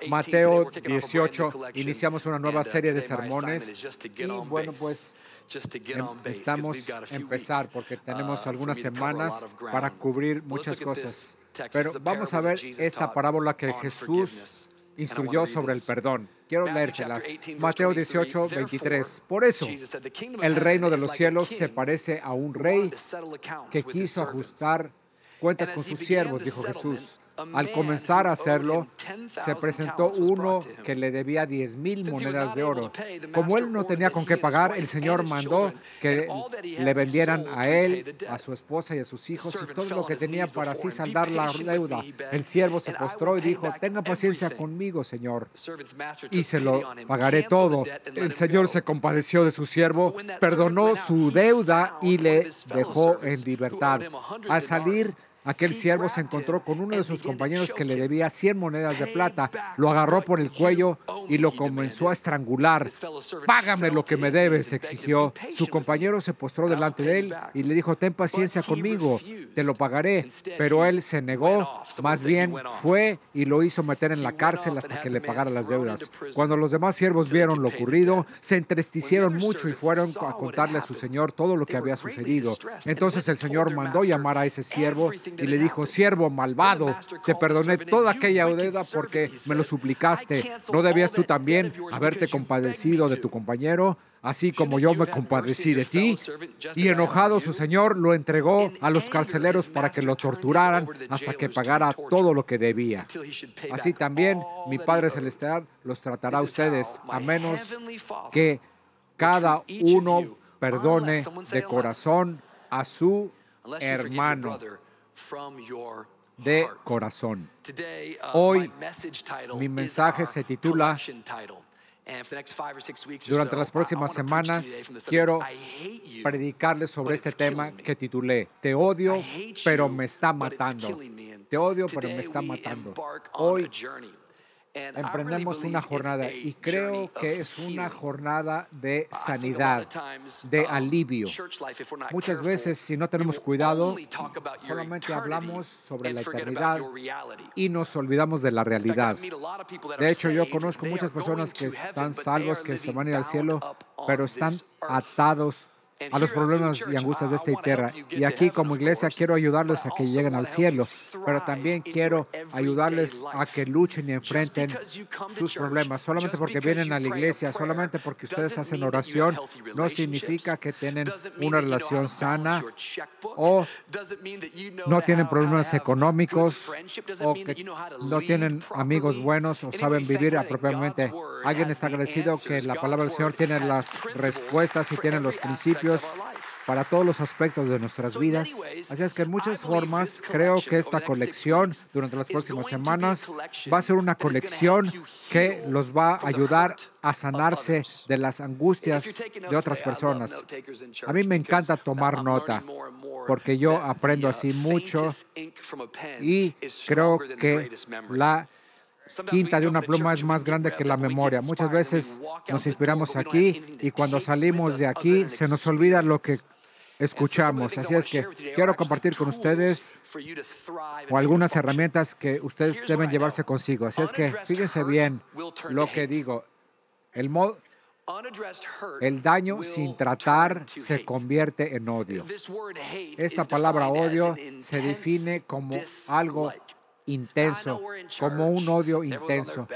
Mateo 18, iniciamos una nueva serie de sermones y bueno, pues necesitamos empezar porque tenamos algunas semanas para cubrir muchas cosas. Pero vamos a ver esta parábola que Jesús instruyó sobre el perdón. Quiero leérselas. Mateo 18, 23. Por eso, el reino de los cielos se parece a un rey que quiso ajustar cuentas con sus siervos, dijo Jesús. Al comenzar a hacerlo, se presentó uno que le debía 10,000 monedas de oro. Como él no tenía con qué pagar, el Señor mandó que le vendieran a él, a su esposa y a sus hijos y todo lo que tenía para así saldar la deuda. El siervo se postró y dijo: tenga paciencia conmigo, Señor, y se lo pagaré todo. El Señor se compadeció de su siervo, perdonó su deuda y le dejó en libertad. Al salir, aquel siervo se encontró con uno de sus compañeros que le debía 100 monedas de plata. Lo agarró por el cuello y lo comenzó a estrangular. «Págame lo que me debes», exigió. Su compañero se postró delante de él y le dijo: «Ten paciencia conmigo, te lo pagaré». Pero él se negó, más bien fue y lo hizo meter en la cárcel hasta que le pagara las deudas. Cuando los demás siervos vieron lo ocurrido, se entristecieron mucho y fueron a contarle a su señor todo lo que había sucedido. Entonces el Señor mandó llamar a ese siervo y le dijo: «Siervo malvado, te perdoné toda aquella deuda porque me lo suplicaste. ¿No debías tú también haberte compadecido de tu compañero, así como yo me compadecí de ti?» Y enojado su señor lo entregó a los carceleros para que lo torturaran hasta que pagara todo lo que debía. Así también mi Padre Celestial los tratará a ustedes, a menos que cada uno perdone de corazón a su hermano. De corazón. Hoy mi mensaje se titula, durante las próximas semanas quiero predicarles sobre este tema que titulé: Te odio, pero me está matando. Te odio, pero me está matando. Hoy emprendemos una jornada y creo que es una jornada de sanidad, de alivio. Muchas veces, si no tenemos cuidado, solamente hablamos sobre la eternidad y nos olvidamos de la realidad. De hecho, yo conozco muchas personas que están salvos, que se van a ir al cielo, pero están atados a los problemas y angustias de esta tierra. Y aquí como iglesia quiero ayudarles a que lleguen al cielo, pero también quiero ayudarles a que luchen y enfrenten sus problemas. Solamente porque vienen a la iglesia, solamente porque ustedes hacen oración, no significa que tienen una relación sana, o no tienen problemas económicos, o que no tienen amigos buenos o saben vivir apropiadamente. Alguien está agradecido que la palabra del Señor tiene las respuestas y tiene los principios para todos los aspectos de nuestras vidas. Así es que en muchas formas creo que esta colección durante las próximas semanas va a ser una colección que los va a ayudar a sanarse de las angustias de otras personas. A mí me encanta tomar nota porque yo aprendo así mucho y creo que la tinta de una pluma es más grande que la memoria. Muchas veces nos inspiramos aquí y cuando salimos de aquí se nos olvida lo que escuchamos. Así es que quiero compartir con ustedes algunas herramientas que ustedes deben llevarse consigo. Así es que fíjense bien lo que digo. El daño sin tratar se convierte en odio. Esta palabra odio se define como algo intenso, como un odio intenso.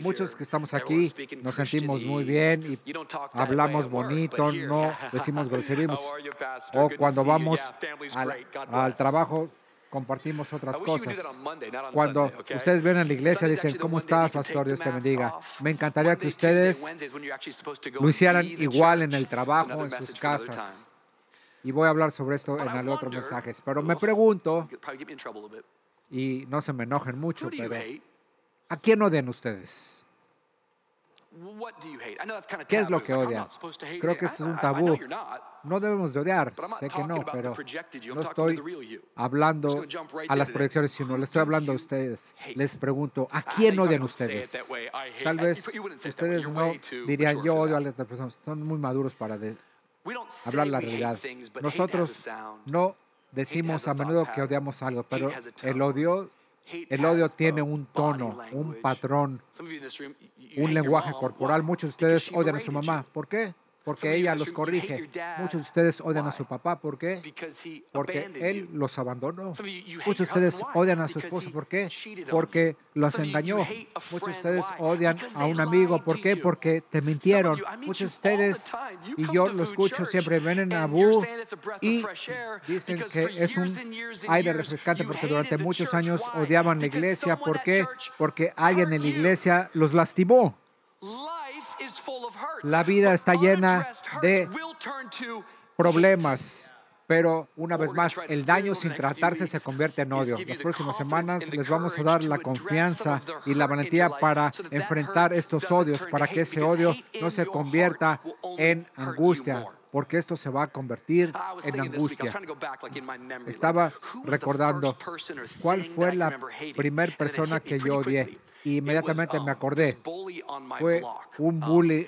Muchos que estamos aquí nos sentimos muy bien y hablamos bonito, no decimos groserías, o cuando vamos al trabajo compartimos otras cosas. Cuando ustedes ven en la iglesia dicen: ¿cómo estás, pastor? Dios te bendiga. Me encantaría que ustedes lo hicieran igual en el trabajo, en sus casas. Y voy a hablar sobre esto en el otro mensaje. Pero me pregunto, y no se me enojen mucho, pero ¿a quién odian ustedes? ¿Qué es lo que odian? Creo que esto es un tabú. No debemos de odiar, sé que no, pero no estoy hablando a las proyecciones, sino le estoy hablando a ustedes. Les pregunto, ¿a quién odian ustedes? Tal vez ustedes no dirían: yo odio a las personas. Son muy maduros para hablar la realidad. Nosotros no decimos a menudo que odiamos algo, pero el odio El odio tiene un tono, un patrón, un lenguaje corporal. Muchos de ustedes odian a su mamá. ¿Por qué? Porque ella los corrige. Muchos de ustedes odian a su papá. ¿Por qué? Porque él los abandonó. Muchos de ustedes odian a su esposo. ¿Por qué? Porque los engañó. Muchos de ustedes odian a un amigo. ¿Por qué? Porque te mintieron. Muchos de ustedes, y yo lo escucho siempre, vienen a Abu y dicen que es un aire refrescante porque durante muchos años odiaban la iglesia. ¿Por qué? Porque alguien en la iglesia los lastimó. La vida está llena de problemas, pero una vez más, el daño sin tratarse se convierte en odio. Las próximas semanas les vamos a dar la confianza y la valentía para enfrentar estos odios, para que ese odio no se convierta en angustia, porque esto se va a convertir en angustia. Estaba recordando cuál fue la primera persona que yo odié. Y inmediatamente me acordé. Fue un bully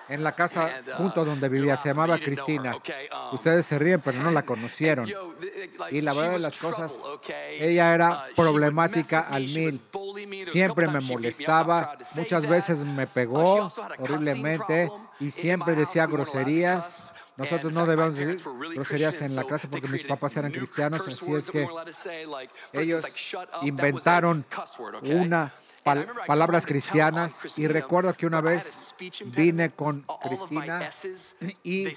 en la casa junto a donde vivía. Se llamaba Cristina. Ustedes se ríen, pero no la conocieron. Y la verdad de las cosas, ella era problemática al mil. Siempre me molestaba. Muchas veces me pegó horriblemente y siempre decía groserías. Nosotros no debemos decir groserías en la clase porque mis papás eran cristianos, así es que ellos inventaron palabras cristianas. Y recuerdo que una vez vine con Cristina y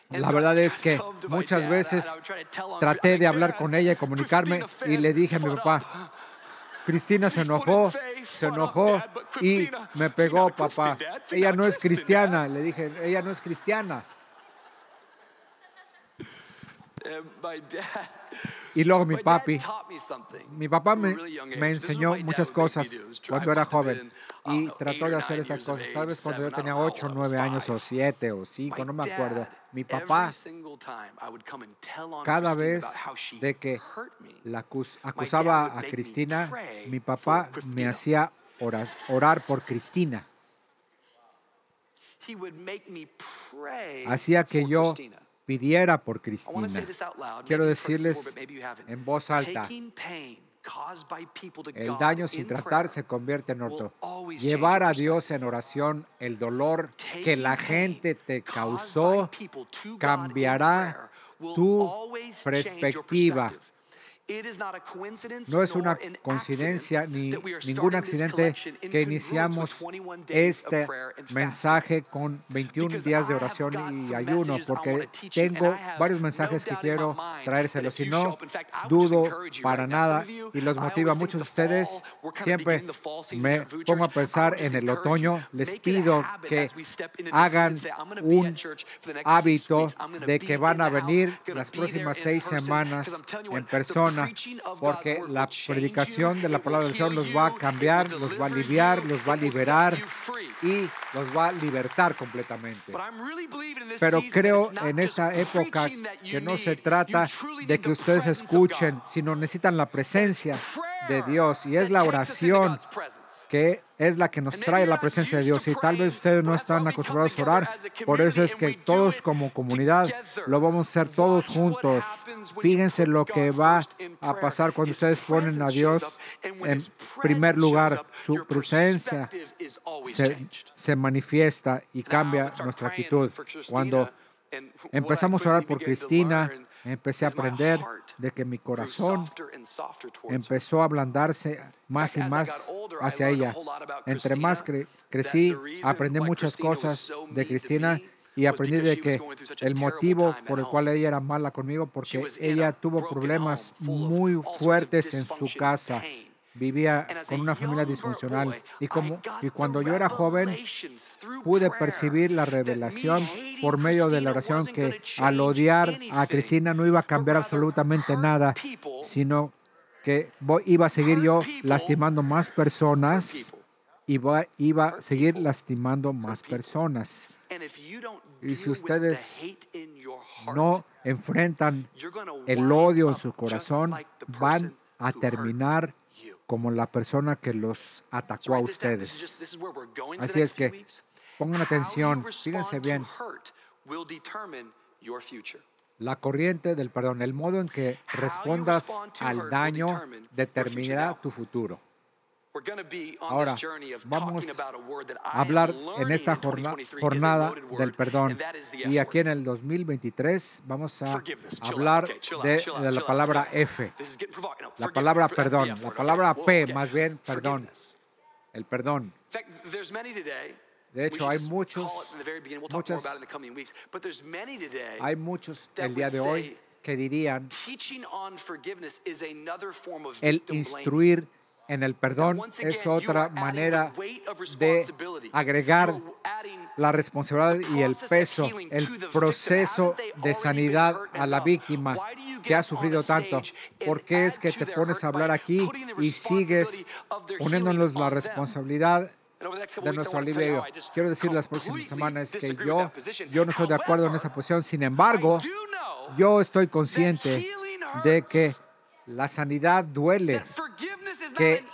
la verdad es que muchas veces traté de hablar con ella y comunicarme y le dije a mi papá, Cristina se enojó y me pegó, papá. Ella no es cristiana. Le dije, ella no es cristiana. Y luego mi papá me enseñó muchas cosas cuando era joven y trató de hacer estas cosas. Tal vez cuando yo tenía 8, 9 años o 7 o 5, no me acuerdo. Mi papá, cada vez de que la acusaba a Cristina, mi papá me hacía orar por Cristina. Hacía que yo pidiera por Cristina. Quiero decirles en voz alta, el daño sin tratar se convierte en orto. Llevar a Dios en oración el dolor que la gente te causó cambiará tu perspectiva. No es una coincidencia ni ningún accidente que iniciamos este mensaje con 21 días de oración y ayuno, porque tengo varios mensajes que quiero traérselos. Si no dudo para nada y los motiva a muchos de ustedes, siempre me pongo a pensar en el otoño. Les pido que hagan un hábito de que van a venir las próximas 6 semanas en persona, porque la predicación de la palabra del Señor los va a cambiar, los va a aliviar, los va a liberar y los va a libertar completamente. Pero creo en esta época que no se trata de que ustedes escuchen, sino necesitan la presencia de Dios, y es la oración que es la que nos trae la presencia de Dios. Y tal vez ustedes no están acostumbrados a orar, por eso es que todos como comunidad lo vamos a hacer todos juntos. Fíjense lo que va a pasar cuando ustedes ponen a Dios en primer lugar. Su presencia se manifiesta y cambia nuestra actitud. Cuando empezamos a orar por Cristina, empecé a aprender de que mi corazón empezó a ablandarse más y más hacia ella. Entre más crecí, aprendí muchas cosas de Cristina y aprendí de que el motivo por el cual ella era mala conmigo, porque ella tuvo problemas muy fuertes en su casa. Vivía con una familia disfuncional y cuando yo era joven pude percibir la revelación por medio de la oración que al odiar a Cristina no iba a cambiar absolutamente nada, sino que iba a seguir yo lastimando más personas y iba a seguir lastimando más personas. Y si ustedes no enfrentan el odio en su corazón, van a terminar como la persona que los atacó a ustedes. Así es que pongan atención, fíjense bien. La corriente del perdón, el modo en que respondas al daño determinará tu futuro. Ahora, vamos a hablar en esta jornada del perdón. Y aquí en el 2023 vamos a hablar de la palabra F. La palabra perdón. La palabra P, más bien, perdón. El perdón. De hecho, hay muchos el día de hoy que dirían el instruir en el perdón es otra manera de agregar la responsabilidad y el peso, el proceso de sanidad a la víctima que ha sufrido tanto. ¿Por qué es que te pones a hablar aquí y sigues poniéndonos la responsabilidad de nuestro alivio? Quiero decir las próximas semanas que yo no estoy de acuerdo en esa posición. Sin embargo, yo estoy consciente de que la sanidad duele, que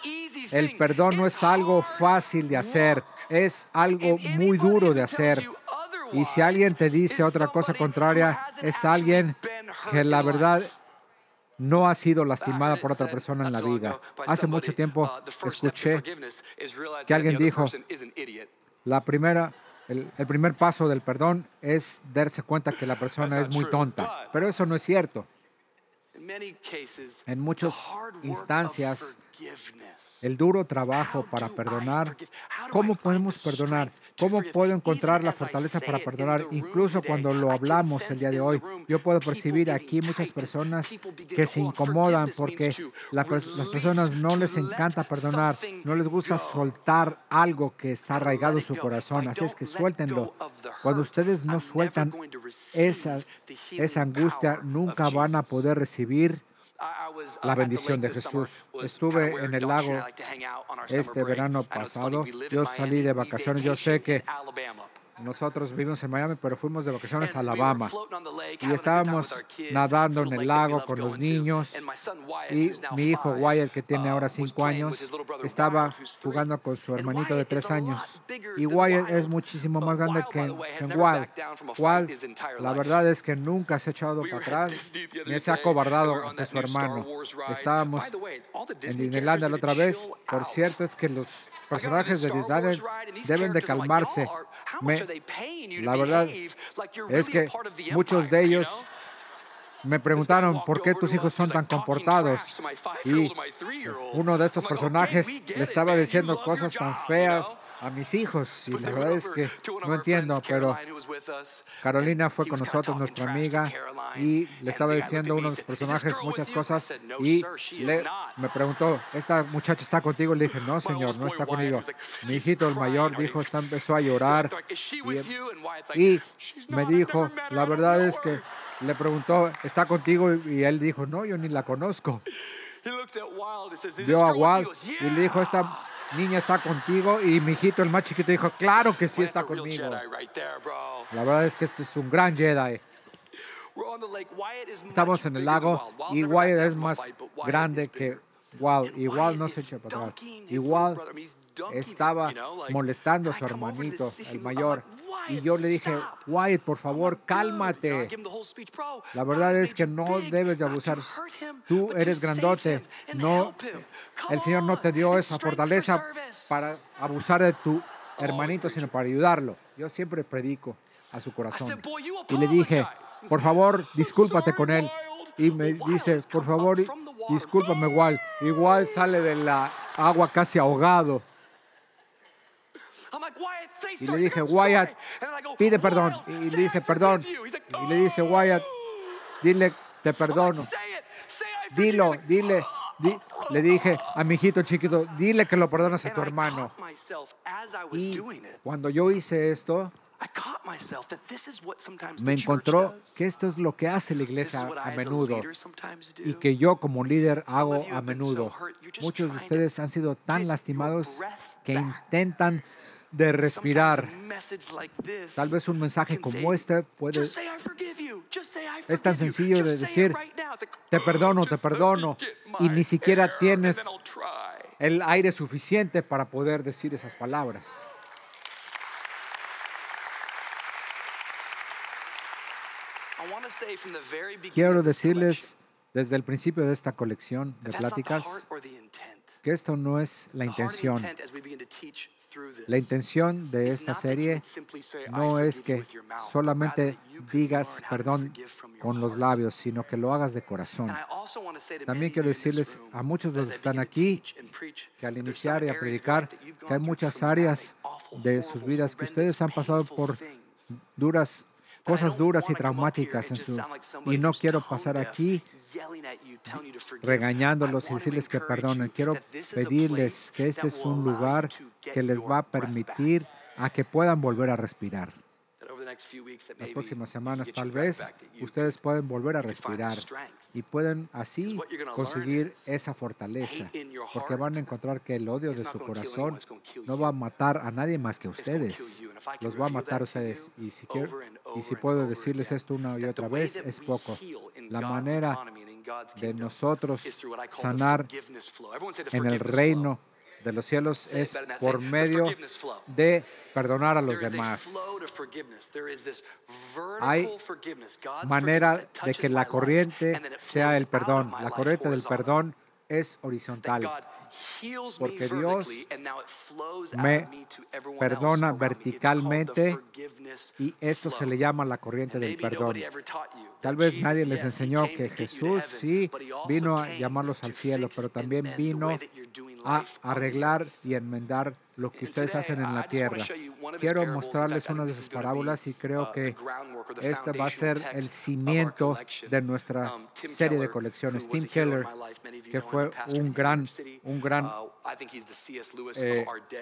el perdón no es algo fácil de hacer, es algo muy duro de hacer. Y si alguien te dice otra cosa contraria, es alguien que la verdad no ha sido lastimada por otra persona en la vida. Hace mucho tiempo escuché que alguien dijo, el primer paso del perdón es darse cuenta que la persona es muy tonta. Pero eso no es cierto. En muchas instancias, el duro trabajo para perdonar. ¿Cómo podemos perdonar? ¿Cómo puedo encontrar la fortaleza para perdonar? Incluso cuando lo hablamos el día de hoy, yo puedo percibir aquí muchas personas que se incomodan porque las personas no les encanta perdonar, no les gusta soltar algo que está arraigado en su corazón. Así es que suéltenlo. Cuando ustedes no sueltan esa angustia, nunca van a poder recibir la bendición de Jesús. Estuve en el lago este verano pasado. Yo salí de vacaciones. Yo sé que nosotros vivimos en Miami, pero fuimos de vacaciones a Alabama. Y estábamos nadando en el lago con los niños. Y mi hijo Wyatt, que tiene ahora 5 años, estaba jugando con su hermanito de 3 años. Y Wyatt es muchísimo más grande que Wyatt. Wyatt, la verdad es que nunca se ha echado para atrás ni se ha acobardado ante su hermano. Estábamos en Disneylandia la otra vez. Por cierto, es que los personajes de Disneyland deben de calmarse. La verdad es que muchos de ellos me preguntaron por qué tus hijos son tan comportados. Y uno de estos personajes le estaba diciendo cosas tan feas a mis hijos. Y la verdad es que no entiendo, pero Carolina fue con nosotros, nuestra amiga, y le estaba diciendo a uno de los personajes muchas cosas. Y me preguntó, ¿esta muchacha está contigo? Le dije, no, señor, no está conmigo. Mi hijito, el mayor, empezó a llorar. Y me dijo, la verdad es que le preguntó, ¿está contigo? Y él dijo, no, yo ni la conozco. Vio a Walt y le dijo, esta niña está contigo. Y mi hijito, el más chiquito, dijo, claro que sí está conmigo. La verdad es que este es un gran Jedi. Estamos en el lago y Wyatt es más grande que Walt. Y Walt no se echa para atrás. Y Walt estaba molestando a su hermanito, el mayor. Y yo le dije, Wyatt, por favor, cálmate. La verdad es que no debes de abusar. Tú eres grandote. No, el Señor no te dio esa fortaleza para abusar de tu hermanito, sino para ayudarlo. Yo siempre predico a su corazón. Y le dije, por favor, discúlpate con él. Y me dice, por favor, discúlpame, Walt. Igual sale de la agua casi ahogado. Y le dije, Wyatt, pide perdón. Y le dice, perdón. Y le dice, Wyatt, dile, te perdono. Dile. Le dije a mi hijito chiquito, dile que lo perdonas a tu hermano. Y cuando yo hice esto, me encontró que esto es lo que hace la iglesia a menudo y que yo como líder hago a menudo. Muchos de ustedes han sido tan lastimados que intentan de respirar. Tal vez un mensaje como este es tan sencillo de decir, te perdono, y ni siquiera tienes el aire suficiente para poder decir esas palabras. Quiero decirles desde el principio de esta colección de pláticas que esto no es la intención. La intención de esta serie no es que solamente digas perdón con los labios, sino que lo hagas de corazón. También quiero decirles a muchos de los que están aquí que al iniciar y a predicar, que hay muchas áreas de sus vidas que ustedes han pasado por cosas duras y traumáticas y no quiero pasar aquí regañándolos y decirles que perdonen. Quiero pedirles que este es un lugar que les va a permitir a que puedan volver a respirar. Las próximas semanas tal vez ustedes pueden volver a respirar y pueden así conseguir esa fortaleza, porque van a encontrar que el odio de su corazón no va a matar a nadie más que a ustedes. Los va a matar a ustedes. Y si puedo decirles esto una y otra vez, es poco. La manera de nosotros sanar en el reino de los cielos es por medio de perdonar a los demás. Hay manera de que la corriente sea el perdón. La corriente del perdón es horizontal, porque Dios me perdona verticalmente y esto se le llama la corriente del perdón. Tal vez nadie les enseñó que Jesús sí vino a llamarlos al cielo, pero también vino a arreglar y enmendar lo que ustedes hacen en la tierra. Quiero mostrarles una de sus parábolas y creo que este va a ser el cimiento de nuestra serie de colecciones. Tim Keller, que fue un gran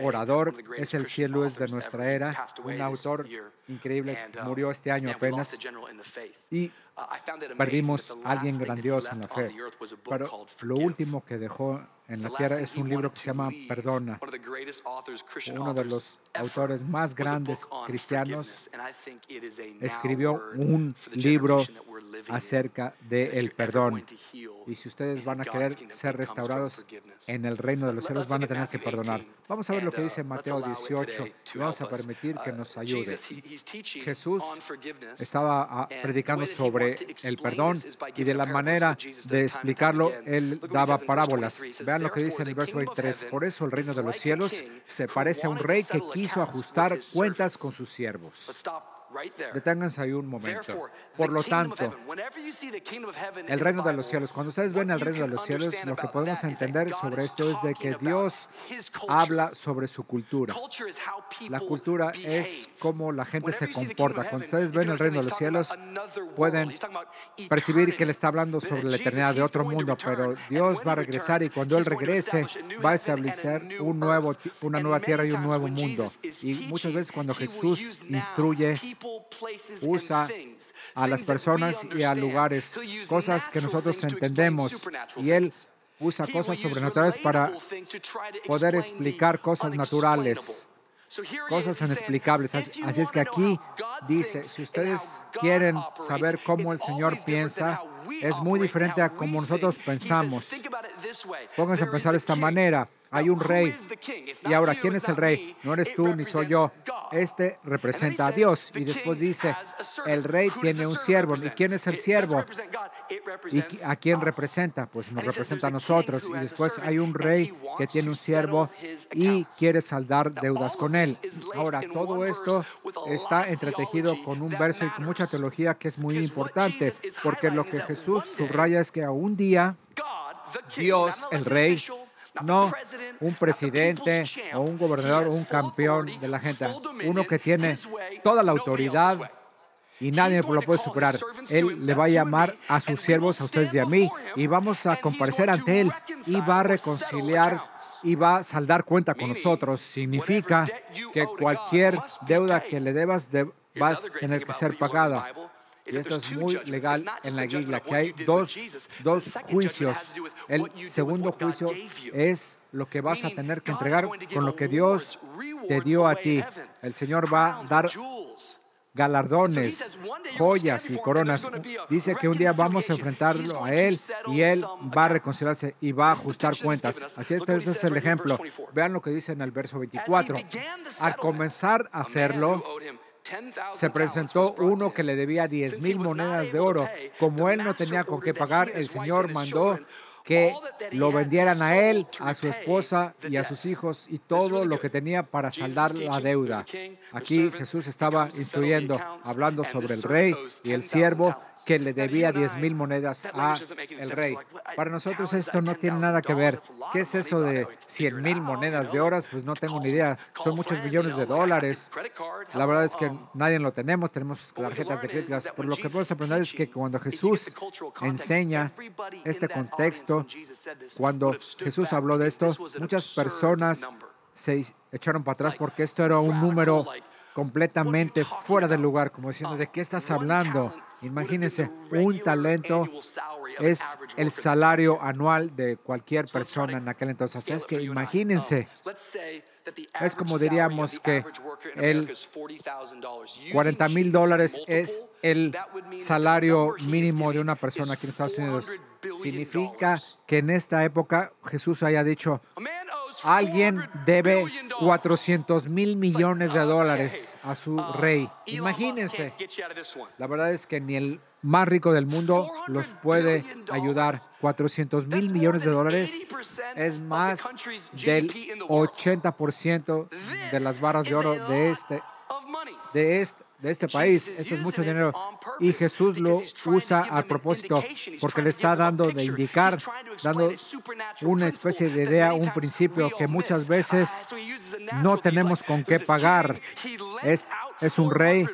orador, es el C.S. Lewis de nuestra era, un autor increíble, murió este año apenas y perdimos a alguien grandioso en la fe. Pero lo último que dejó en la tierra es un libro que se llama Perdona. Uno de los autores más grandes cristianos escribió un libro acerca del perdón. Y si ustedes van a querer ser restaurados en el reino de los cielos, van a tener que perdonar. Vamos a ver lo que dice Mateo 18 y vamos a permitir que nos ayude. Jesús estaba predicando sobre el perdón y de la manera de explicarlo, él daba parábolas. Vean lo que dice en el verso 23. Por eso el reino de los cielos se parece a un rey que quiso ajustar cuentas con sus siervos. Deténganse ahí un momento. Por lo tanto, el reino de los cielos, cuando ustedes ven el reino de los cielos, lo que podemos entender sobre esto es de que Dios habla sobre su cultura. La cultura es cómo la gente se comporta. Cuando ustedes ven el reino de los cielos, pueden percibir que Él está hablando sobre la eternidad de otro mundo, pero Dios va a regresar y cuando Él regrese, va a establecer una nueva tierra y un nuevo mundo. Y muchas veces cuando Jesús instruye, usa a las personas y a lugares, cosas que nosotros entendemos, y Él usa cosas sobrenaturales para poder explicar cosas naturales, cosas inexplicables. Así es que aquí dice, si ustedes quieren saber cómo el Señor piensa, es muy diferente a como nosotros pensamos. Pónganse a pensar de esta manera. Hay un rey. Y ahora, ¿quién es el rey? No eres tú ni soy yo. Este representa a Dios. Y después dice, el rey tiene un siervo. ¿Y quién es el siervo? ¿Y a quién representa? Pues nos representa a nosotros. Y después hay un rey que tiene un siervo y quiere saldar deudas con él. Ahora, todo esto está entretejido con un verso y con mucha teología que es muy importante, porque lo que Jesús subraya es que a un día Dios, el rey, no un presidente o un gobernador o un campeón de la gente, uno que tiene toda la autoridad y nadie lo puede superar. Él le va a llamar a sus siervos, a ustedes y a mí, y vamos a comparecer ante Él y va a reconciliar y va a saldar cuenta con nosotros. Significa que cualquier deuda que le debas va a tener que ser pagada. Y esto es muy legal en la Biblia, que hay dos juicios. El segundo juicio es lo que vas a tener que entregar con lo que Dios te dio a ti. El Señor va a dar galardones, joyas y coronas. Dice que un día vamos a enfrentarlo a Él y Él va a reconciliarse y va a ajustar cuentas. Así es, este es el ejemplo. Vean lo que dice en el verso 24. Al comenzar a hacerlo, se presentó uno que le debía 10,000 monedas de oro. Como él no tenía con qué pagar, el Señor mandó que lo vendieran a él, a su esposa y a sus hijos y todo lo que tenía para saldar la deuda. Aquí Jesús estaba instruyendo, hablando sobre el rey y el siervo que le debía 10,000 monedas a el rey. Para nosotros esto no tiene nada que ver. ¿Qué es eso de 100,000 monedas de oro? Pues no tengo ni idea. Son muchos millones de dólares. La verdad es que nadie lo tenemos tarjetas de crédito. Pero lo que podemos aprender es que cuando Jesús enseña este contexto, cuando Jesús habló de esto, muchas personas se echaron para atrás porque esto era un número completamente fuera de lugar, como diciendo, ¿de qué estás hablando? Imagínense, un talento es el salario anual de cualquier persona en aquel entonces. Es que imagínense, es como diríamos que el $40,000 es el salario mínimo de una persona aquí en Estados Unidos. Significa que en esta época Jesús haya dicho, alguien debe 400,000 millones de dólares a su rey. Imagínense. La verdad es que ni el más rico del mundo los puede ayudar. 400,000 millones de dólares es más del 80% de las barras de oro de este país. Esto es mucho dinero. Y Jesús lo usa a propósito porque le está dando de indicar, dando una especie de idea, un principio que muchas veces no tenemos con qué pagar. Es un rey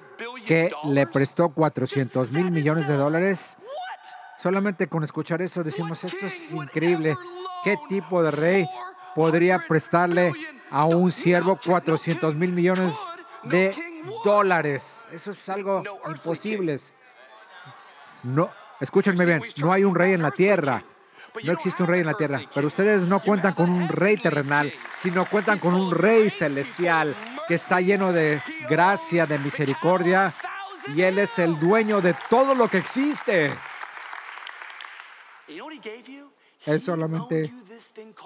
que le prestó 400,000 millones de dólares. Solamente con escuchar eso decimos, esto es increíble. ¿Qué tipo de rey podría prestarle a un siervo 400,000 millones de dólares? Eso es algo imposible. No, escúchenme bien, no hay un rey en la tierra. No existe un rey en la tierra, pero ustedes no cuentan con un rey terrenal, sino cuentan con un rey celestial que está lleno de gracia, de misericordia, y Él es el dueño de todo lo que existe. Él solamente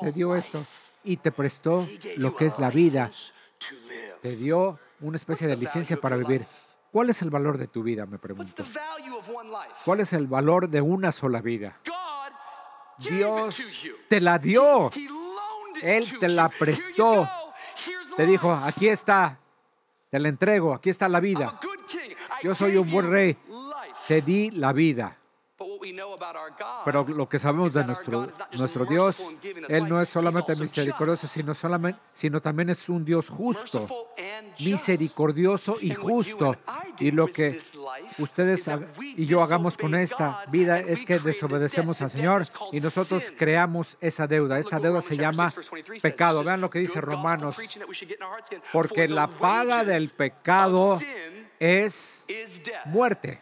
te dio esto y te prestó lo que es la vida. Te dio una especie de licencia para vivir. ¿Cuál es el valor de tu vida? Me pregunto. ¿Cuál es el valor de una sola vida? Dios te la dio. Él te la prestó. Te dijo, aquí está, te la entrego, aquí está la vida. Yo soy un buen rey, te di la vida. Pero lo que sabemos de nuestro Dios, Él no es solamente misericordioso, sino también es un Dios justo, misericordioso y justo. Y lo que ustedes y yo hagamos con esta vida es que desobedecemos al Señor y nosotros creamos esa deuda. Esta deuda se llama pecado. Vean lo que dice Romanos. Porque la paga del pecado es muerte.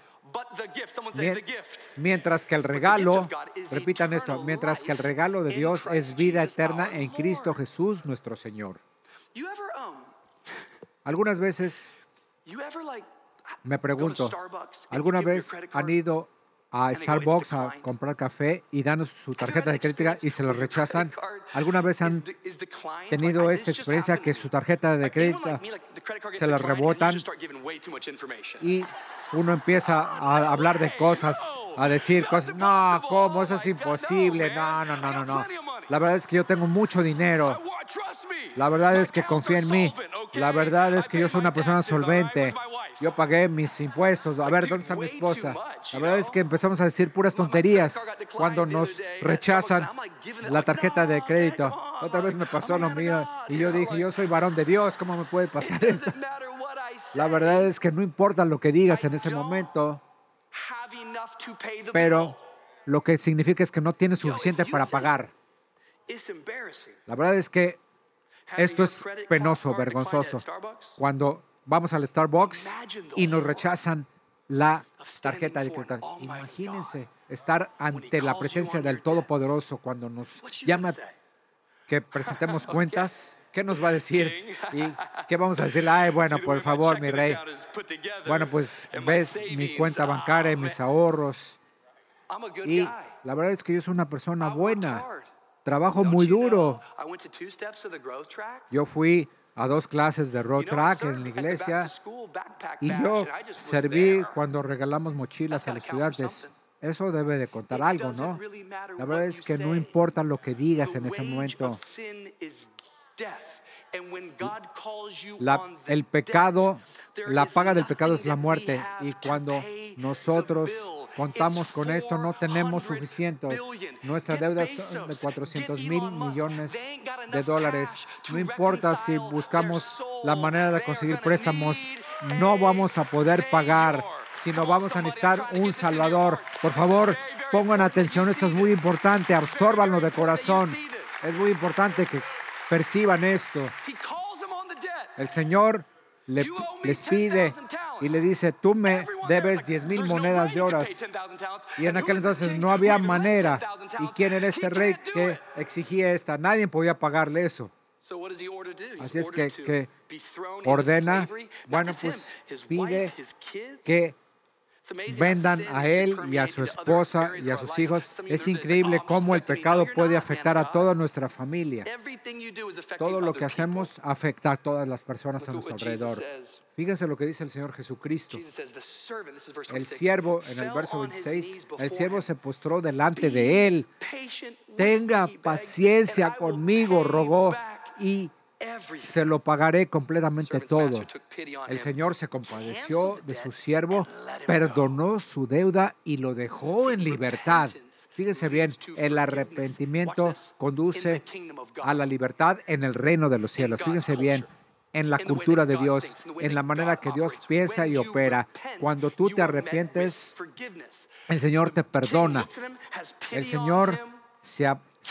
Mientras que el regalo, repitan esto, mientras que el regalo de Dios es vida eterna en Cristo Jesús nuestro Señor. Algunas veces me pregunto, ¿alguna vez han ido a Starbucks a comprar café y dan su tarjeta de crédito y se lo rechazan? ¿Alguna vez han tenido esta experiencia que su tarjeta de crédito se la rebotan y uno empieza a hablar de cosas, a decir cosas? No, ¿cómo? Eso es imposible. No. La verdad es que yo tengo mucho dinero. La verdad es que confía en mí. La verdad es que yo soy una persona solvente. Yo pagué mis impuestos. A ver, ¿dónde está mi esposa? La verdad es que empezamos a decir puras tonterías cuando nos rechazan la tarjeta de crédito. Otra vez me pasó lo mío y yo dije, yo soy varón de Dios, ¿cómo me puede pasar esto? La verdad es que no importa lo que digas en ese momento, pero lo que significa es que no tienes suficiente para pagar. La verdad es que esto es penoso, vergonzoso. Cuando vamos al Starbucks y nos rechazan la tarjeta de crédito. Imagínense estar ante la presencia del Todopoderoso cuando nos llama que presentemos cuentas. ¿Qué nos va a decir? ¿Y qué vamos a decir? Ay, bueno, por favor, mi rey. Bueno, pues ves mi cuenta bancaria, mis ahorros. Y la verdad es que yo soy una persona buena. Trabajo muy duro. Yo fui a 2 clases de road track en la iglesia y yo serví cuando regalamos mochilas a los estudiantes. Eso debe de contar algo, ¿no? La verdad es que no importa lo que digas en ese momento. El pecado, la paga del pecado es la muerte. Y cuando nosotros contamos con esto, no tenemos suficiente. Nuestra deuda es de $400 millones. No importa si buscamos la manera de conseguir préstamos, no vamos a poder pagar, sino vamos a necesitar un Salvador. Por favor, pongan atención, esto es muy importante, absórbanlo de corazón. Es muy importante que perciban esto. El Señor les pide y le dice, tú me debes 10,000 monedas de oro. Y en aquel entonces no había manera. ¿Y quién era este rey que exigía esta? Nadie podía pagarle eso. Así es que ordena, bueno, pues pide que vendan a él y a su esposa y a sus hijos. Es increíble cómo el pecado puede afectar a toda nuestra familia. Todo lo que hacemos afecta a todas las personas a nuestro alrededor. Fíjense lo que dice el Señor Jesucristo. El siervo, en el verso 26, el siervo se postró delante de él. Tenga paciencia conmigo, rogó, y se lo pagaré completamente todo. El Señor se compadeció de su siervo, perdonó su deuda y lo dejó en libertad. Fíjense bien, el arrepentimiento conduce a la libertad en el reino de los cielos. Fíjense bien, en la cultura de Dios, en la manera que Dios piensa y opera. Cuando tú te arrepientes, el Señor te perdona. El Señor se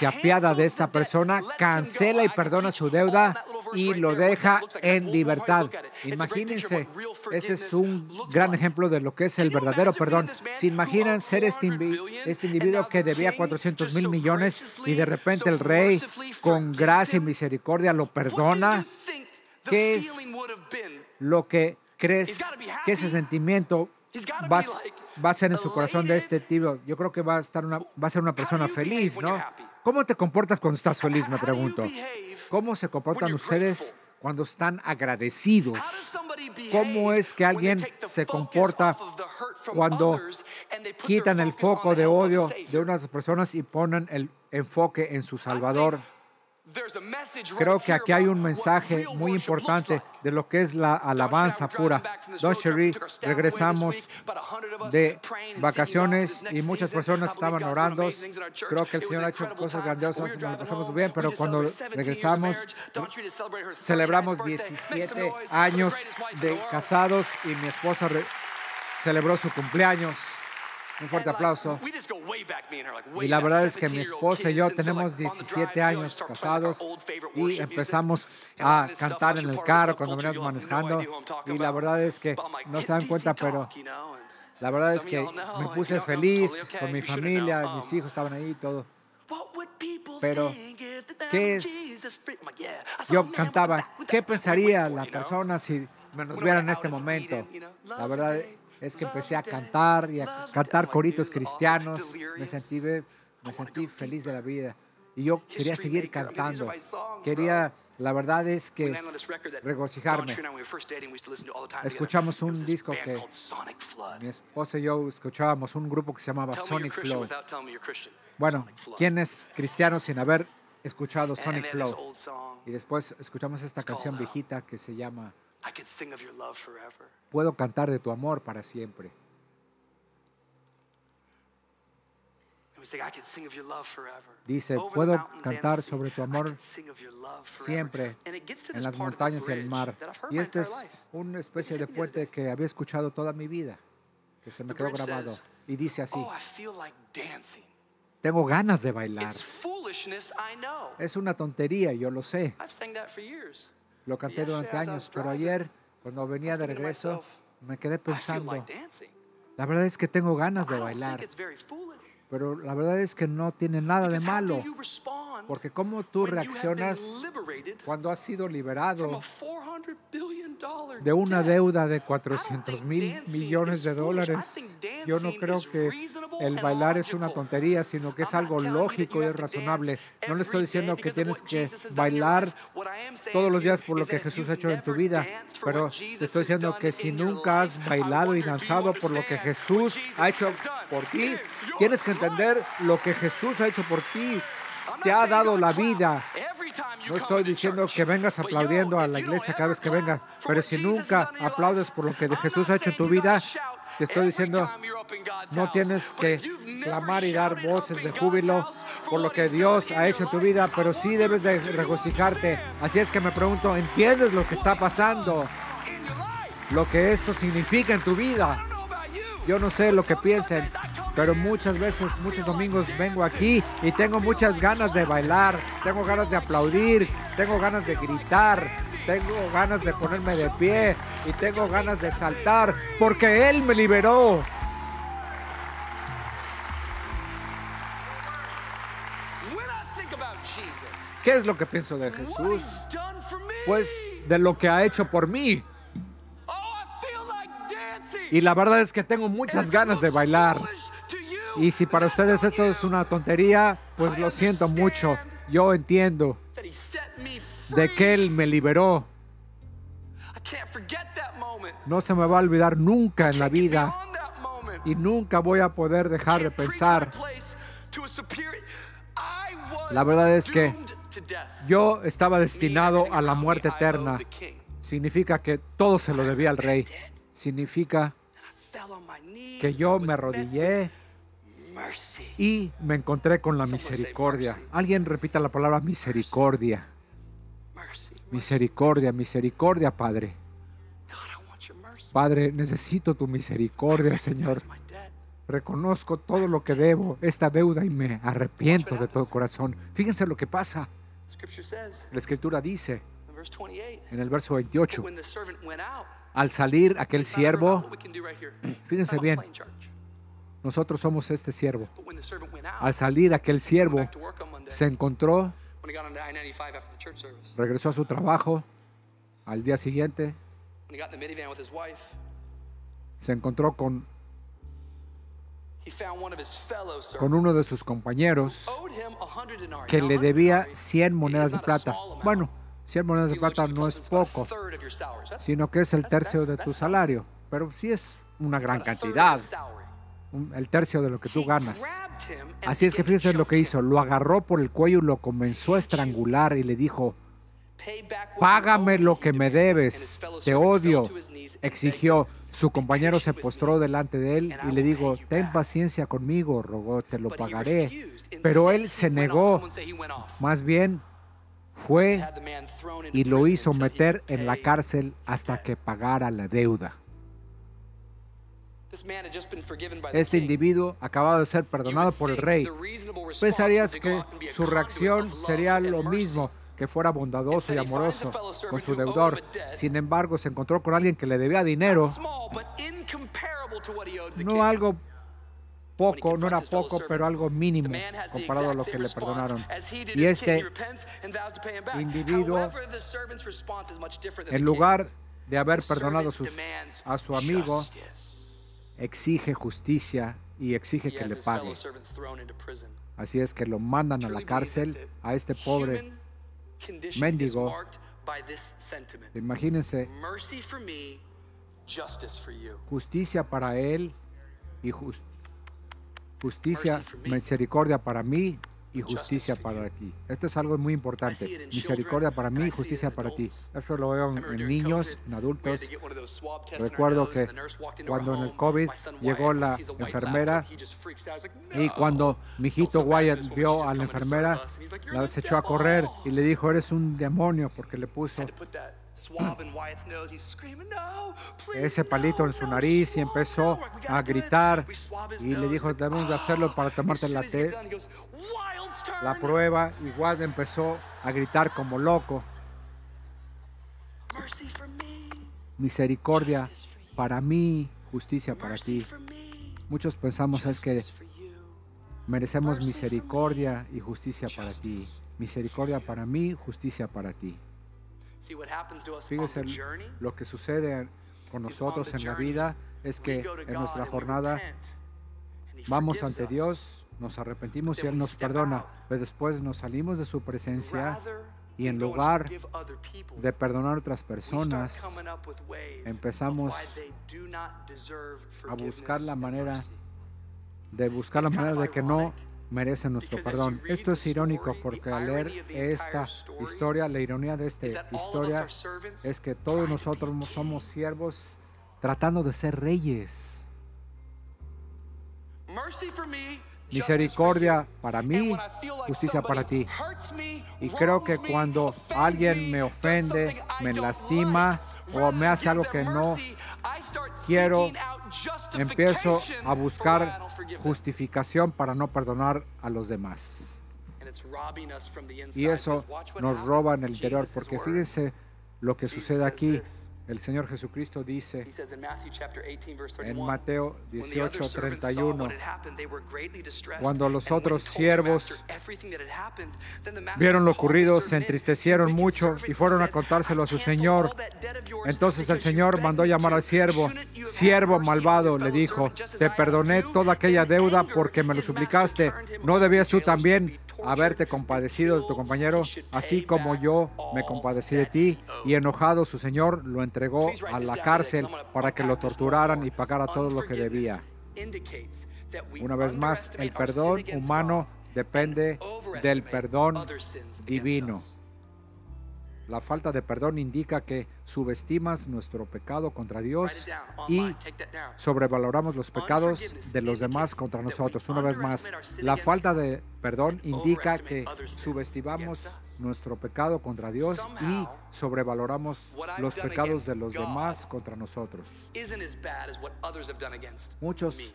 apiada de esta persona, cancela y perdona su deuda y lo deja en libertad. Imagínense, este es un gran ejemplo de lo que es el verdadero perdón. ¿Se imaginan ser este individuo que debía 400,000 millones y de repente el rey, con gracia y misericordia, lo perdona? ¿Qué es lo que crees que ese sentimiento va a ser en su corazón de este tipo? Yo creo que va a ser una persona feliz, ¿no? ¿Cómo te comportas cuando estás feliz? Me pregunto. ¿Cómo se comportan ustedes cuando están agradecidos? ¿Cómo es que alguien se comporta cuando quitan el foco de odio de unas personas y ponen el enfoque en su Salvador? Creo que aquí hay un mensaje muy importante de lo que es la alabanza pura. Don Sherry, regresamos de vacaciones y muchas personas estaban orando. Creo que el Señor ha hecho cosas grandiosas, nos lo pasamos muy bien, pero cuando regresamos celebramos 17 años de casados y mi esposa celebró su cumpleaños. Un fuerte aplauso. Y la verdad es que mi esposa y yo tenemos 17 años casados y empezamos a cantar en el carro cuando veníamos manejando. Y la verdad es que no se dan cuenta, pero la verdad es que me puse feliz con mi familia, mis hijos estaban ahí y todo. Pero, ¿qué es? Yo cantaba, ¿qué pensaría la persona si nos viera en este momento? La verdad es que empecé a cantar y a cantar coritos cristianos. Me sentí feliz de la vida. Y yo quería seguir cantando. La verdad es que regocijarme. Escuchamos un disco que mi esposa y yo escuchábamos, un grupo que se llamaba Sonic Flow. Bueno, ¿quién es cristiano sin haber escuchado Sonic Flow? Y después escuchamos esta canción viejita que se llama Puedo cantar de tu amor para siempre. Dice, puedo cantar sobre tu amor siempre en las montañas y el mar. Y este es una especie de puente que había escuchado toda mi vida, que se me quedó grabado. Y dice así, tengo ganas de bailar. Es una tontería, yo lo sé. Lo canté durante años, pero ayer, cuando venía de regreso, me quedé pensando, la verdad es que tengo ganas de bailar, pero la verdad es que no tiene nada de malo. Porque cómo tú reaccionas cuando has sido liberado de una deuda de 400,000 millones de dólares. Yo no creo que el bailar es una tontería, sino que es algo lógico y es razonable. No le estoy diciendo que tienes que bailar todos los días por lo que Jesús ha hecho en tu vida, pero te estoy diciendo que si nunca has bailado y danzado por lo que Jesús ha hecho por ti, tienes que entender lo que Jesús ha hecho por ti. Te ha dado la vida. No estoy diciendo que vengas aplaudiendo a la iglesia cada vez que vengas, pero si nunca aplaudes por lo que Jesús ha hecho en tu vida, te estoy diciendo, no tienes que clamar y dar voces de júbilo por lo que Dios ha hecho en tu vida, pero sí debes de regocijarte. Así es que me pregunto, ¿entiendes lo que está pasando? Lo que esto significa en tu vida. Yo no sé lo que piensen, pero muchas veces, muchos domingos vengo aquí y tengo muchas ganas de bailar, tengo ganas de aplaudir, tengo ganas de gritar, tengo ganas de ponerme de pie y tengo ganas de saltar porque Él me liberó. ¿Qué es lo que pienso de Jesús? Pues de lo que ha hecho por mí. Y la verdad es que tengo muchas ganas de bailar. Y si para ustedes esto es una tontería, pues lo siento mucho. Yo entiendo de que Él me liberó. No se me va a olvidar nunca en la vida. Y nunca voy a poder dejar de pensar. La verdad es que yo estaba destinado a la muerte eterna. Significa que todo se lo debía al Rey. Significa que yo me arrodillé y me encontré con la misericordia. Alguien repita la palabra misericordia. Misericordia, misericordia, Padre. Padre, necesito tu misericordia, Señor. Reconozco todo lo que debo, esta deuda, y me arrepiento de todo corazón. Fíjense lo que pasa. La Escritura dice, en el verso 28, al salir aquel siervo, fíjense bien, nosotros somos este siervo. Al salir aquel siervo, se encontró, regresó a su trabajo, al día siguiente, se encontró con uno de sus compañeros que le debía 100 monedas de plata. Bueno, 100 monedas de plata no es poco, sino que es el tercio de tu salario, pero sí es una gran cantidad, el tercio de lo que tú ganas. Así es que fíjense lo que hizo, lo agarró por el cuello y lo comenzó a estrangular y le dijo, págame lo que me debes, te odio, exigió. Su compañero se postró delante de él y le dijo, ten paciencia conmigo, rogó, te lo pagaré. Pero él se negó, más bien fue y lo hizo meter en la cárcel hasta que pagara la deuda. Este individuo acababa de ser perdonado por el rey. Pensarías que su reacción sería lo mismo, que fuera bondadoso y amoroso con su deudor. Sin embargo, se encontró con alguien que le debía dinero. No algo poco, no era poco, pero algo mínimo comparado a lo que le perdonaron. Y este individuo, en lugar de haber perdonado a su amigo, exige justicia y exige que le pague. Así es que lo mandan a la cárcel a este pobre mendigo. Imagínense, justicia para él y justicia, misericordia para mí y justicia para ti. Esto es algo muy importante. Misericordia para mí y justicia para ti. Eso lo veo en niños, en adultos. Recuerdo que cuando en el COVID llegó la enfermera y cuando mi hijito Wyatt vio a la enfermera, se echó a correr y le dijo, eres un demonio, porque le puso ese palito en su nariz y empezó a gritar y le dijo, debemos de hacerlo para tomarte la prueba. Igual empezó a gritar como loco. Misericordia para mí, justicia para ti. Muchos pensamos es que merecemos misericordia y justicia para ti. Misericordia para mí, justicia para ti. Fíjese, lo que sucede con nosotros en la vida es que en nuestra jornada vamos ante Dios, nos arrepentimos y Él nos perdona, pero después nos salimos de su presencia y en lugar de perdonar a otras personas, empezamos a buscar la manera de que no merecen nuestro perdón. Esto es irónico porque al leer esta historia, la ironía de esta historia es que todos nosotros somos siervos tratando de ser reyes. Misericordia para mí, justicia para ti. Y creo que cuando alguien me ofende, me lastima o me hace algo que no quiero, empiezo a buscar justificación para no perdonar a los demás. Y eso nos roba en el interior, porque fíjense lo que sucede aquí. El Señor Jesucristo dice en Mateo 18:31, cuando los otros siervos vieron lo ocurrido, se entristecieron mucho y fueron a contárselo a su Señor. Entonces el Señor mandó llamar al siervo. Siervo malvado, le dijo, te perdoné toda aquella deuda porque me lo suplicaste. ¿No debías tú también haberte compadecido de tu compañero, así como yo me compadecí de ti? Y enojado, su señor lo entregó a la cárcel para que lo torturaran y pagara todo lo que debía. Una vez más, el perdón humano depende del perdón divino. La falta de perdón indica que subestimas nuestro pecado contra Dios y sobrevaloramos los pecados de los demás contra nosotros. Una vez más, la falta de perdón indica que subestimamos nuestro pecado contra Dios y sobrevaloramos los pecados de los demás contra nosotros. Muchos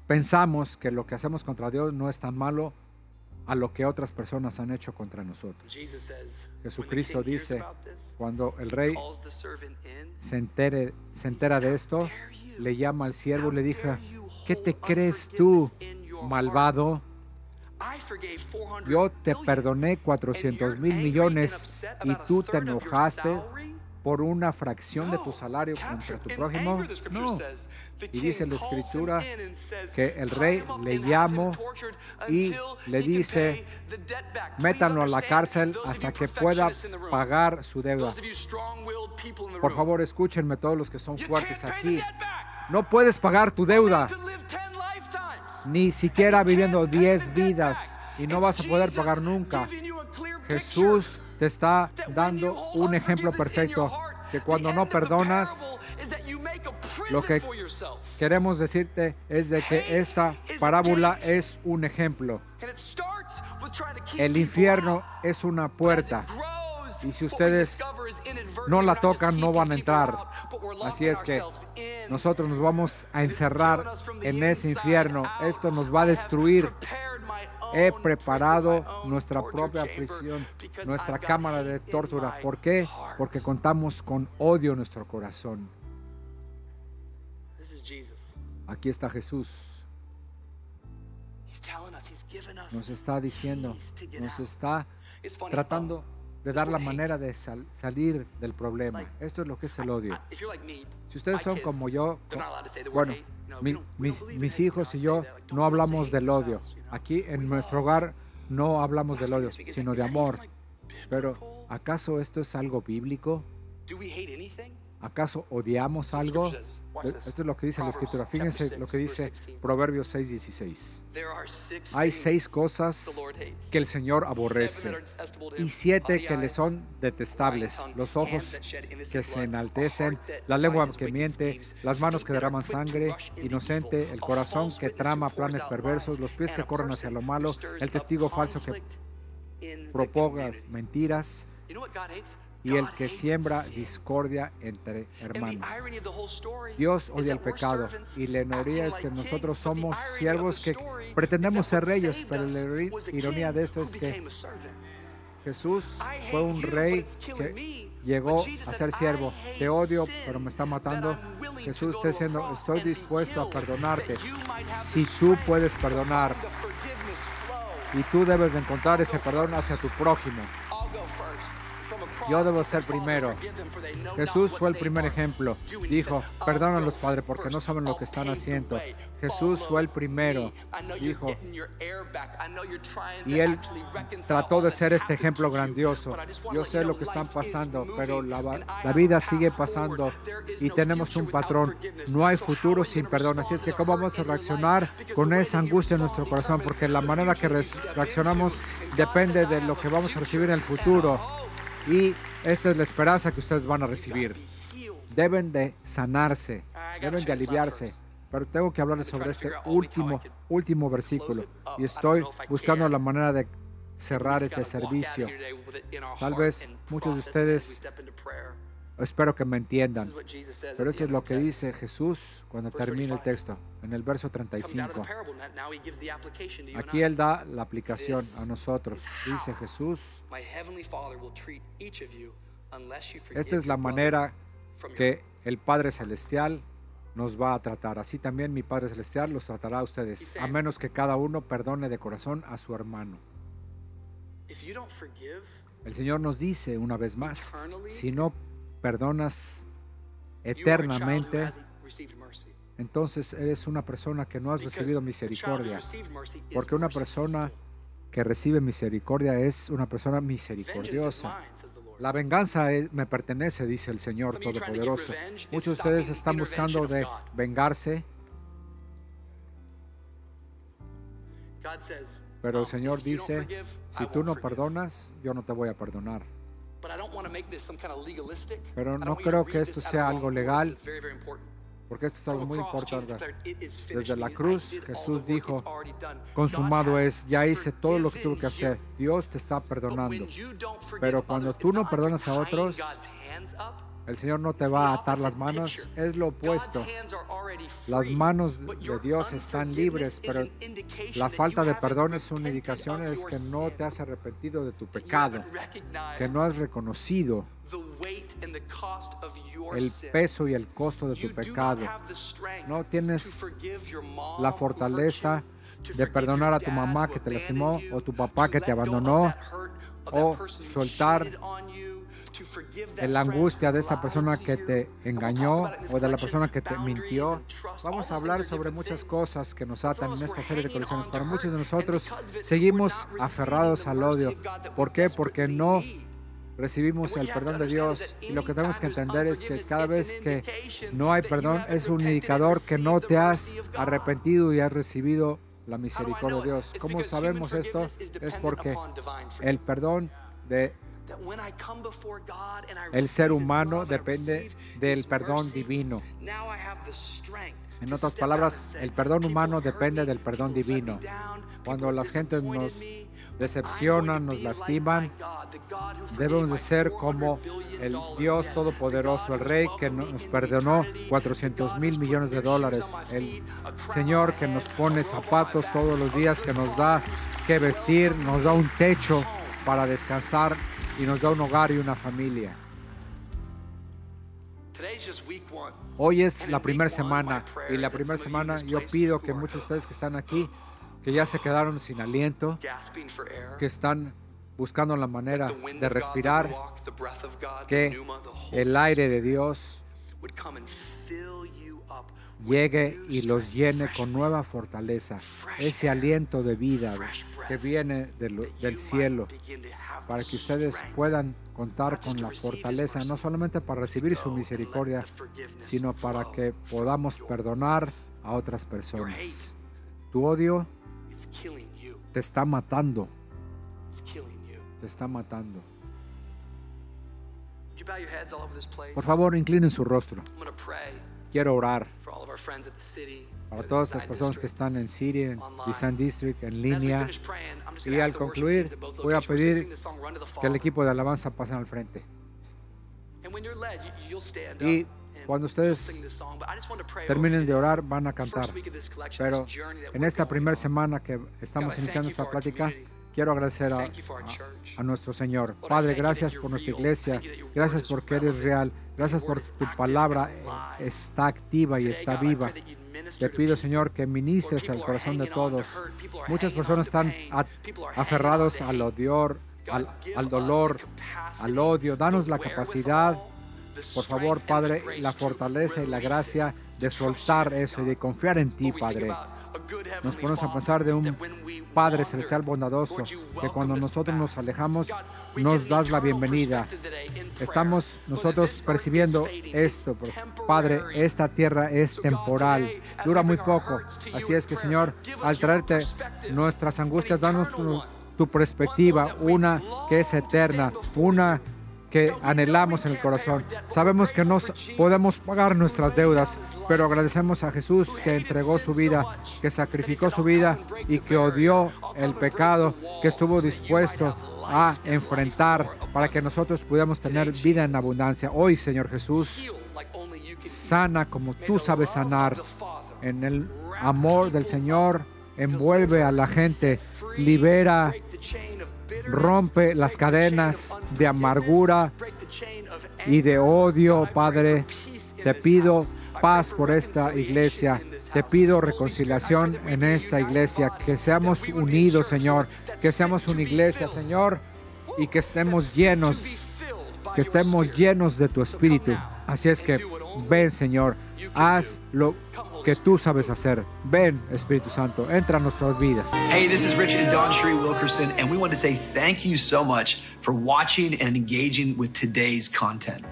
pensamos que lo que hacemos contra Dios no es tan malo a lo que otras personas han hecho contra nosotros. Jesucristo dice, cuando el rey se entera de esto, le llama al siervo y le dice, ¿qué te crees tú, malvado? Yo te perdoné 400,000 millones y tú te enojaste por una fracción de tu salario contra tu prójimo. No. Y dice la Escritura que el rey le llamó y le dice, métanlo a la cárcel hasta que pueda pagar su deuda. Por favor, escúchenme todos los que son fuertes aquí. No puedes pagar tu deuda, ni siquiera viviendo 10 vidas, y no vas a poder pagar nunca. Jesús te está dando un ejemplo perfecto, que cuando no perdonas, lo que queremos decirte es de que esta parábola es un ejemplo. El infierno es una puerta, y si ustedes no la tocan, no van a entrar. Así es que nosotros nos vamos a encerrar en ese infierno. Esto nos va a destruir. He preparado nuestra propia prisión, nuestra cámara de tortura. ¿Por qué? Porque contamos con odio en nuestro corazón. Aquí está Jesús. Nos está diciendo, nos está tratando de dar la manera de salir del problema. Esto es lo que es el odio. Si ustedes son como yo, bueno, mis hijos y yo no hablamos del odio. Aquí en nuestro hogar no hablamos del odio, sino de amor. Pero, ¿acaso esto es algo bíblico? ¿Acaso odiamos algo? Esto es lo que dice la Escritura. Fíjense lo que dice Proverbios 6:16. Hay 6 cosas que el Señor aborrece y 7 que le son detestables: los ojos que se enaltecen, la lengua que miente, las manos que derraman sangre inocente, el corazón que trama planes perversos, los pies que corren hacia lo malo, el testigo falso que propaga mentiras y el que siembra discordia entre hermanos. Dios odia el pecado, y la ironía es que nosotros somos siervos que pretendemos ser reyes, pero la ironía de esto es que Jesús fue un rey que llegó a ser siervo. Te odio, pero me está matando. Jesús está diciendo, estoy dispuesto a perdonarte. Si tú puedes perdonar, y tú debes de encontrar ese perdón hacia tu prójimo. Yo debo ser primero. Jesús fue el primer ejemplo. Dijo, perdónalos, Padre, porque no saben lo que están haciendo. Jesús fue el primero. Dijo, y Él trató de ser este ejemplo grandioso. Yo sé lo que están pasando, pero la vida sigue pasando y tenemos un patrón. No hay futuro sin perdón. Así es que, ¿cómo vamos a reaccionar con esa angustia en nuestro corazón? Porque la manera que reaccionamos depende de lo que vamos a recibir en el futuro. Y esta es la esperanza que ustedes van a recibir. Deben de sanarse, deben de aliviarse. Pero tengo que hablarles sobre este último versículo. Y estoy buscando la manera de cerrar este servicio. Tal vez muchos de ustedes, espero que me entiendan. Pero esto es lo que dice Jesús cuando termina el texto, en el verso 35. Aquí Él da la aplicación a nosotros. Dice Jesús, esta es la manera que el Padre Celestial nos va a tratar. Así también mi Padre Celestial los tratará a ustedes, a menos que cada uno perdone de corazón a su hermano. El Señor nos dice una vez más, si no perdonas eternamente, entonces eres una persona que no has recibido misericordia. Porque una persona que recibe misericordia es una persona misericordiosa. La venganza me pertenece, dice el Señor Todopoderoso. Muchos de ustedes están buscando de vengarse, pero el Señor dice, si tú no perdonas, yo no te voy a perdonar. Pero no creo que esto sea algo legal, porque esto es algo muy importante. Desde la cruz, Jesús dijo, consumado es, ya hice todo lo que tuve que hacer. Dios te está perdonando. Pero cuando tú no perdonas a otros, el Señor no te va a atar las manos, es lo opuesto. Las manos de Dios están libres, pero la falta de perdón es una indicación, es que no te has arrepentido de tu pecado, que no has reconocido el peso y el costo de tu pecado. No tienes la fortaleza de perdonar a tu mamá que te lastimó, o tu papá que te abandonó, o soltar la angustia de esa persona que te engañó o de la persona que te mintió. Vamos a hablar sobre muchas cosas que nos atan en esta serie de colecciones. Para muchos de nosotros seguimos aferrados al odio. ¿Por qué? Porque no recibimos el perdón de Dios, y lo que tenemos que entender es que cada vez que no hay perdón es un indicador que no te has arrepentido y has recibido la misericordia de Dios. ¿Cómo sabemos esto? Es porque el perdón de el ser humano depende del perdón divino. En otras palabras, el perdón humano depende del perdón divino. Cuando las gentes nos decepcionan, nos lastiman, debemos de ser como el Dios Todopoderoso, el Rey que nos perdonó $400 millones, el Señor que nos pone zapatos todos los días, que nos da que vestir, nos da un techo para descansar y nos da un hogar y una familia. Hoy es la primera semana, y la primera semana yo pido que muchos de ustedes que están aquí, que ya se quedaron sin aliento, que están buscando la manera de respirar, que el aire de Dios llegue y los llene con nueva fortaleza, ese aliento de vida que viene del cielo, para que ustedes puedan contar con la fortaleza, no solamente para recibir su misericordia, sino para que podamos perdonar a otras personas. Tu odio te está matando. Te está matando. Por favor, inclinen su rostro. Quiero orar para todas las personas que están en City, en Design District, en línea. Y al concluir, voy a pedir que el equipo de alabanza pasen al frente. Y cuando ustedes terminen de orar, van a cantar. Pero en esta primera semana que estamos iniciando esta plática, quiero agradecer a nuestro Señor. Padre, gracias por nuestra iglesia. Gracias porque eres real. Gracias por tu palabra está activa y está viva. Te pido, Señor, que ministres al corazón de todos. Muchas personas están aferrados al odio, al dolor, al odio. Danos la capacidad, por favor, Padre, la fortaleza y la gracia de soltar eso y de confiar en ti, Padre. Nos ponemos a pensar de un Padre Celestial bondadoso, que cuando nosotros nos alejamos, nos das la bienvenida. Estamos nosotros percibiendo esto. Padre, esta tierra es temporal, dura muy poco. Así es que, Señor, al traerte nuestras angustias, danos tu perspectiva, una que es eterna, una que anhelamos en el corazón. Sabemos que no podemos pagar nuestras deudas, pero agradecemos a Jesús que entregó su vida, que sacrificó su vida y que odió el pecado, que estuvo dispuesto a enfrentar para que nosotros pudiéramos tener vida en abundancia. Hoy, Señor Jesús, sana como tú sabes sanar. En el amor del Señor, envuelve a la gente, libera, rompe las cadenas de amargura y de odio, Padre. Te pido paz por esta iglesia. Te pido reconciliación en esta iglesia. Que seamos unidos, Señor. Que seamos una iglesia, Señor, y que estemos llenos de tu Espíritu. Así es que ven, Señor, haz lo que tú sabes hacer. Ven, Espíritu Santo, entra en nuestras vidas. Hey, this is Rich and Dawn Sheree Wilkerson, and we want to say thank you so much for watching and engaging with today's content.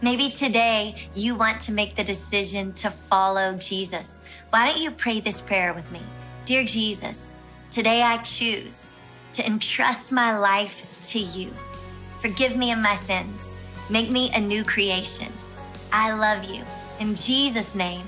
Maybe today you want to make the decision to follow Jesus. Why don't you pray this prayer with me? Dear Jesus, today I choose to entrust my life to you. Forgive me of my sins. Make me a new creation. I love you. In Jesus' name,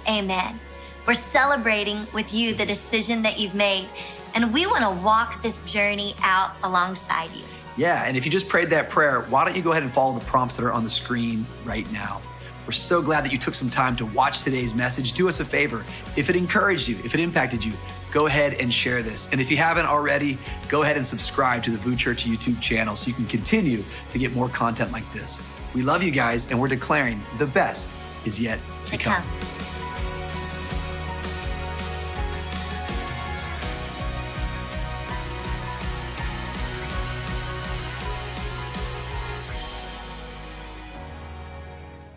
amen. We're celebrating with you the decision that you've made, and we want to walk this journey out alongside you. Yeah, and if you just prayed that prayer, why don't you go ahead and follow the prompts that are on the screen right now? We're so glad that you took some time to watch today's message. Do us a favor. If it encouraged you, if it impacted you, go ahead and share this. And if you haven't already, go ahead and subscribe to the VOUS Church YouTube channel so you can continue to get more content like this. We love you guys, and we're declaring the best is yet to come.